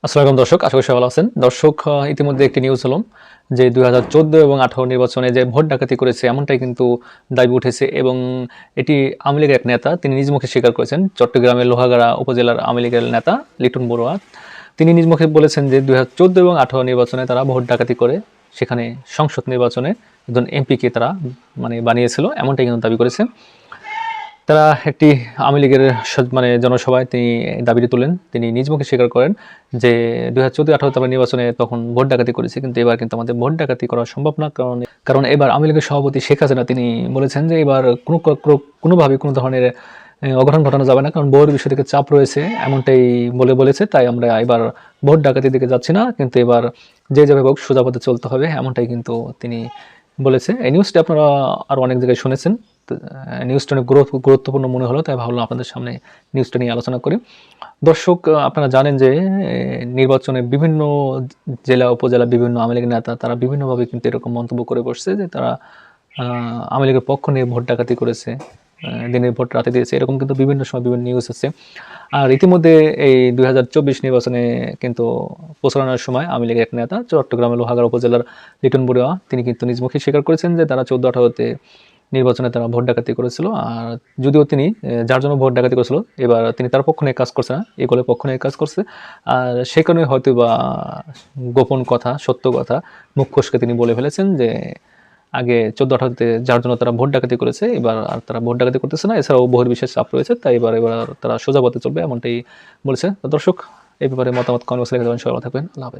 আসসালামু আলাইকুম দর্শক, আশা করি সবাই ভালো আছেন। দর্শক, ইতিমধ্যে একটি নিউজ হলো যে 2014 এবং 18 নির্বাচনে যে ভোট ডাকাতি করেছে এমনটাই কিন্তু দাবি উঠেছে এবং এটি আওয়ামী লীগের এক নেতা তিনি নিজ মুখে স্বীকার করেছেন। চট্টগ্রামের লোহাগাড়া উপজেলার আওয়ামী লীগের নেতা লিটন বড়ুয়া তিনি নিজ মুখে বলেছেন যে 2014 এবং 18 নির্বাচনে তারা ভোট ডাকাতি করে সেখানে সংসদ নির্বাচনে একজন এমপিকে তারা বানিয়েছিল, এমনটাই কিন্তু দাবি করেছে। তারা একটি আওয়ামী লীগের জনসভায় তিনি দাবিটি তোলেন। তিনি নিজ মুখে স্বীকার করেন যে 2014-18 নির্বাচনে তখন ভোট ডাকাতি করেছে, কিন্তু এবার কিন্তু আমাদের ভোট ডাকাতি করা সম্ভব না। কারণ এবার আওয়ামী লীগের সভাপতি শেখ হাসিনা তিনি বলেছেন যে এবার কোনোভাবে কোনো ধরনের অঘটন ঘটানো যাবে না, কারণ বউয়ের বিষয় থেকে চাপ রয়েছে, এমনটাই বলেছে। তাই আমরা এবার ভোট ডাকাতির দিকে যাচ্ছি না, কিন্তু এবার যে যাবে হোক সোজা পথে চলতে হবে, এমনটাই কিন্তু তিনি বলেছে। এই নিউজটি আপনারা আরও অনেক জায়গায় শুনেছেন। নিউজটা অনেক গুরুত্বপূর্ণ মনে হলো, তাই ভাবলাম আপনাদের সামনে নিউজটা নিয়ে আলোচনা করি। দর্শক, আপনারা জানেন যে নির্বাচনে বিভিন্ন জেলা উপজেলা বিভিন্ন আওয়ামী লীগের নেতা তারা বিভিন্নভাবে কিন্তু এরকম মন্তব্য করে বসছে যে তারা আওয়ামী লীগের পক্ষ নিয়ে ভোট ডাকাতি করেছে, দিনের ভোট রাতে দিয়েছে, এরকম কিন্তু বিভিন্ন সময় বিভিন্ন নিউজ আছে। আর ইতিমধ্যে এই 2024 নির্বাচনে কিন্তু প্রচারণার সময় আওয়ামী লীগের এক নেতা চট্টগ্রামের লোহাগাড়া উপজেলার লিটন বড়ুয়া তিনি কিন্তু নিজ মুখে স্বীকার করেছেন যে তারা 14-18-তে নির্বাচনে তারা ভোট ডাকাতি করেছিল। আর যদিও তিনি যার জন্য ভোট ডাকাতি করেছিল এবার তিনি তার পক্ষ নিয়ে কাজ করছে না, এগুলো পক্ষ নিয়ে কাজ করছে। আর সে কারণে হয়তো বা গোপন কথা সত্য কথা মুখ ফসকে তিনি বলে ফেলেছেন যে আগে 14-18-তে যার জন্য তারা ভোট ডাকাতি করেছে এবার আর তারা ভোট ডাকাতি করতেছে না, এছাড়াও বহির্বিশ্বের চাপ রয়েছে, তাই এবার তারা সোজা পথে চলবে, এমনটাই বলেছে। দর্শক, এই ব্যাপারে মতামত কমেন্ট বক্সে লিখে দেবেন। সবাই ভালো থাকবেন। আল্লাহ হাফেজ।